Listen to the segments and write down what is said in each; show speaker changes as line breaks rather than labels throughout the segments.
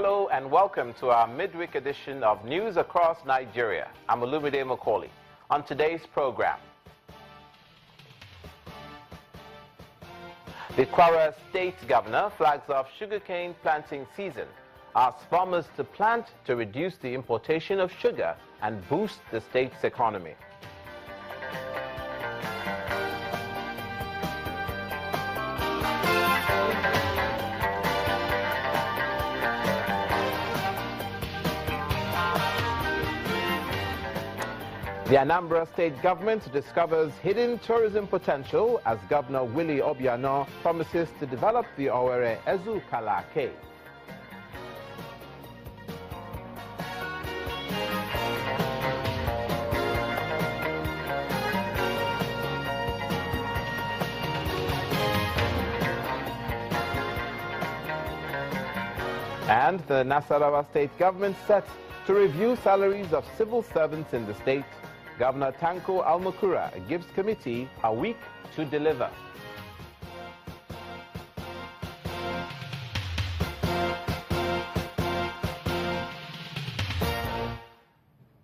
Hello and welcome to our midweek edition of News Across Nigeria. I'm Olumide Macaulay. On today's program, the Kwara State Governor flags off sugarcane planting season, asks farmers to plant to reduce the importation of sugar and boost the state's economy. The Anambra State government discovers hidden tourism potential as Governor Willie Obiano promises to develop the Owerri Ezukala Cave. And the Nasarawa State government set to review salaries of civil servants in the state. Governor Tanko Almakura gives committee a week to deliver.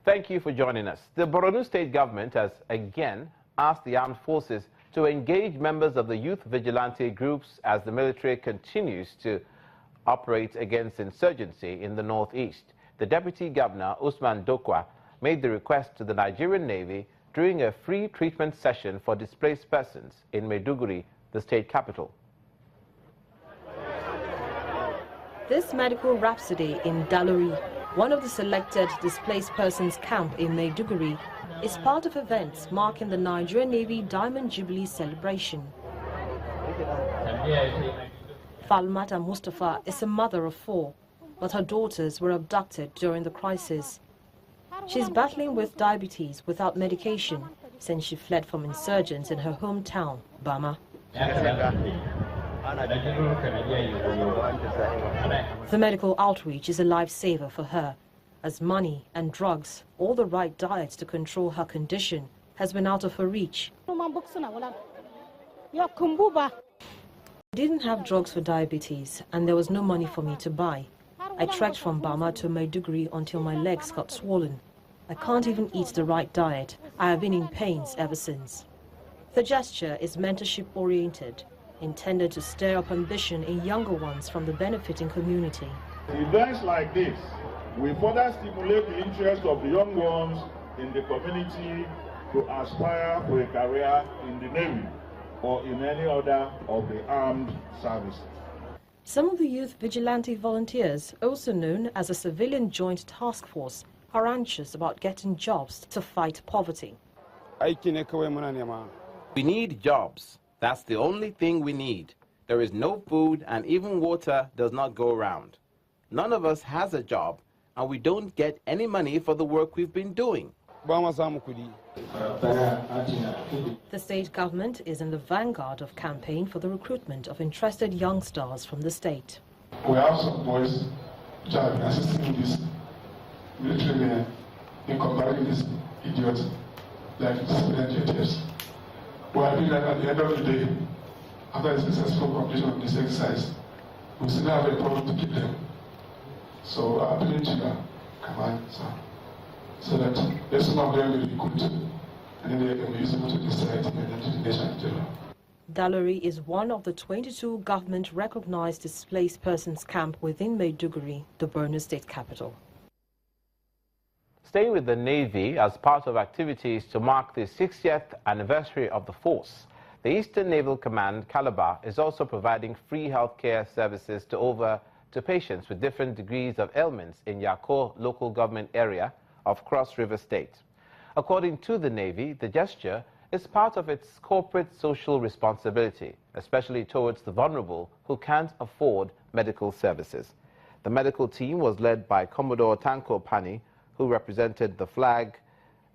Thank you for joining us. The Borno State government has again asked the armed forces to engage members of the youth vigilante groups as the military continues to operate against insurgency in the northeast. The Deputy Governor, Usman Dokwa, made the request to the Nigerian Navy during a free treatment session for displaced persons in Maiduguri, the state capital.
This medical rhapsody in Dalori, one of the selected displaced persons camp in Maiduguri, is part of events marking the Nigerian Navy Diamond Jubilee celebration. Falmata Mustafa is a mother of 4, but her daughters were abducted during the crisis. She's battling with diabetes without medication since she fled from insurgents in her hometown, Bama. The medical outreach is a lifesaver for her, as money and drugs, or the right diets to control her condition, has been out of her reach. I didn't have drugs for diabetes, and there was no money for me to buy. I trekked from Bama to Maiduguri until my legs got swollen. I can't even eat the right diet. I have been in pains ever since. The gesture is mentorship-oriented, intended to stir up ambition in younger ones from the benefiting community.
Events like this will further stimulate the interest of the young ones in the community to aspire for a career in the Navy or in any other of the armed services.
Some of the youth vigilante volunteers, also known as a Civilian Joint Task Force, are anxious about getting jobs to fight poverty.
We need jobs. That's the only thing we need. There is no food and even water does not go around. None of us has a job and we don't get any money for the work we've been doing.
The state government is in the vanguard of campaign for the recruitment of interested young stars from the state.
We have some boys which have been assisting in this military men in combating this idiot like disciplinary JTFs. We are doing that at the end of the day, after the successful completion of this exercise, we still have a problem to keep them. So I appeal to you, command, so that some of them will be good and then they can be useful to the society and then to the nation in general.
Dalori is one of the 22 government-recognized displaced persons camp within Maiduguri, the Borno State capital.
Staying with the Navy as part of activities to mark the 60th anniversary of the force, the Eastern Naval Command, Calabar, is also providing free healthcare services to patients with different degrees of ailments in Yako local government area of Cross River State. According to the Navy, the gesture is part of its corporate social responsibility, especially towards the vulnerable who can't afford medical services. The medical team was led by Commodore Tanko Pani, who represented the flag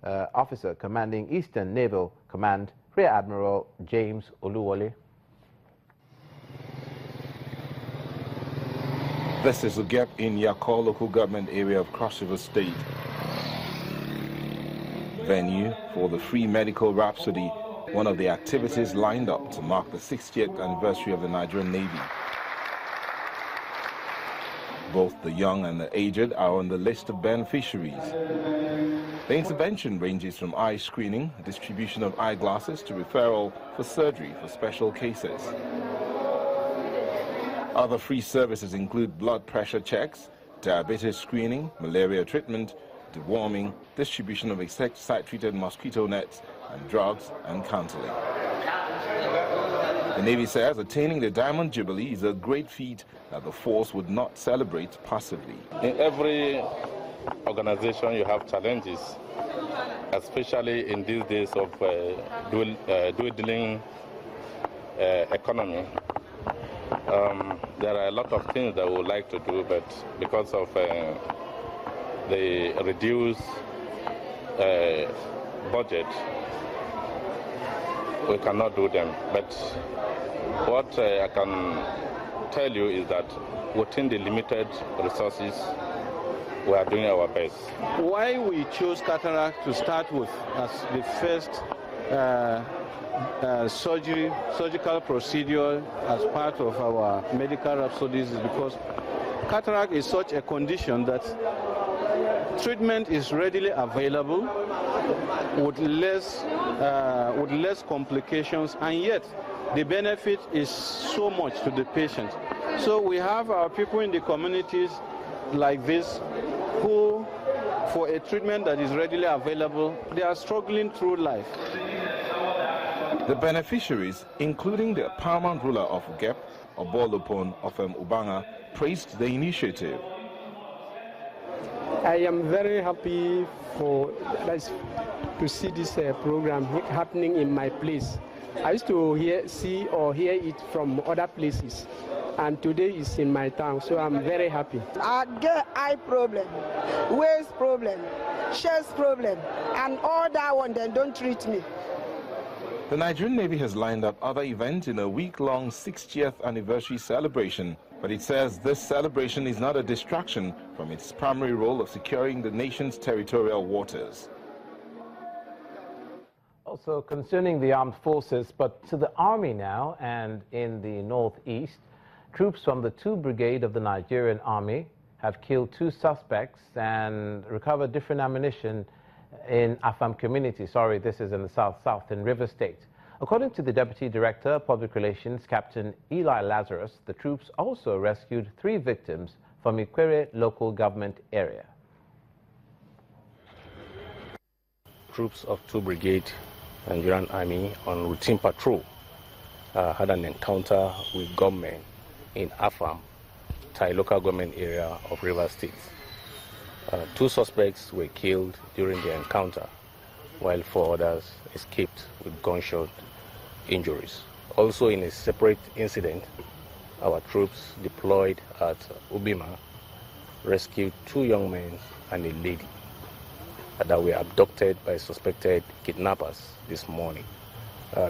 officer commanding Eastern Naval Command, Rear Admiral James Oluwole.
This is a gap in Yako local government area of Cross River State. Venue for the free medical rhapsody, one of the activities lined up to mark the 60th anniversary of the Nigerian Navy. Both the young and the aged are on the list of beneficiaries. The intervention ranges from eye screening, distribution of eyeglasses, to referral for surgery for special cases. Other free services include blood pressure checks, diabetes screening, malaria treatment, deworming, distribution of insecticide-treated mosquito nets, and drugs and counseling. The Navy says attaining the Diamond Jubilee is a great feat that the force would not celebrate passively.
In every organization you have challenges, especially in these days of dwindling economy. There are a lot of things that we would like to do, but because of the reduced budget, we cannot do them. But what I can tell you is that within the limited resources, we are doing our best.
Why we chose cataract to start with as the first surgical procedure as part of our medical rhapsodies is because cataract is such a condition that treatment is readily available with less complications, and yet the benefit is so much to the patient. So we have our people in the communities like this who, for a treatment that is readily available, they are struggling through life.
The beneficiaries, including the paramount ruler of GEP, Obolopon of Ubanga, praised the initiative.
I am very happy to see this program happening in my place. I used to hear it from other places, and today is in my town, so I'm very happy.
I get eye problem, waist problem, chest problem, and all that one, they don't treat me.
The Nigerian Navy has lined up other events in a week-long 60th anniversary celebration, but it says this celebration is not a distraction from its primary role of securing the nation's territorial waters.
Also concerning the armed forces, but to the army now, and in the northeast, troops from the 2 Brigade of the Nigerian Army have killed 2 suspects and recovered different ammunition in Afam community. Sorry, this is in the south in River State. According to the Deputy Director of Public Relations, Captain Eli Lazarus, the troops also rescued 3 victims from Ikwere local government area.
Troops of 2 Brigade Nigerian Army on routine patrol had an encounter with gunmen in Afam, Thai local government area of River State. 2 suspects were killed during the encounter, while 4 others escaped with gunshot injuries. Also, in a separate incident, our troops deployed at Ubima rescued 2 young men and a lady that were abducted by suspected kidnappers this morning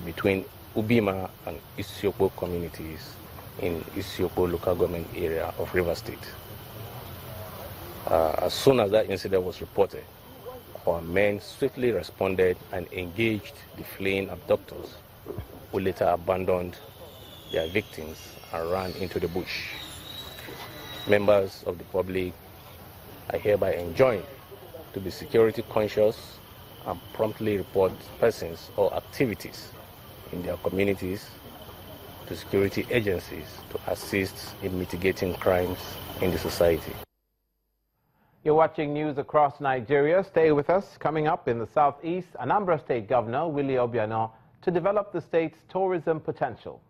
between Ubima and Isiokpo communities in Isiokpo local government area of River State. As soon as that incident was reported, our men swiftly responded and engaged the fleeing abductors, who later abandoned their victims and ran into the bush. Members of the public are hereby enjoined to be security conscious and promptly report persons or activities in their communities to security agencies to assist in mitigating crimes in the society.
You're watching news across Nigeria. Stay with us. Coming up in the southeast, Anambra State Governor Willie Obiano to develop the state's tourism potential.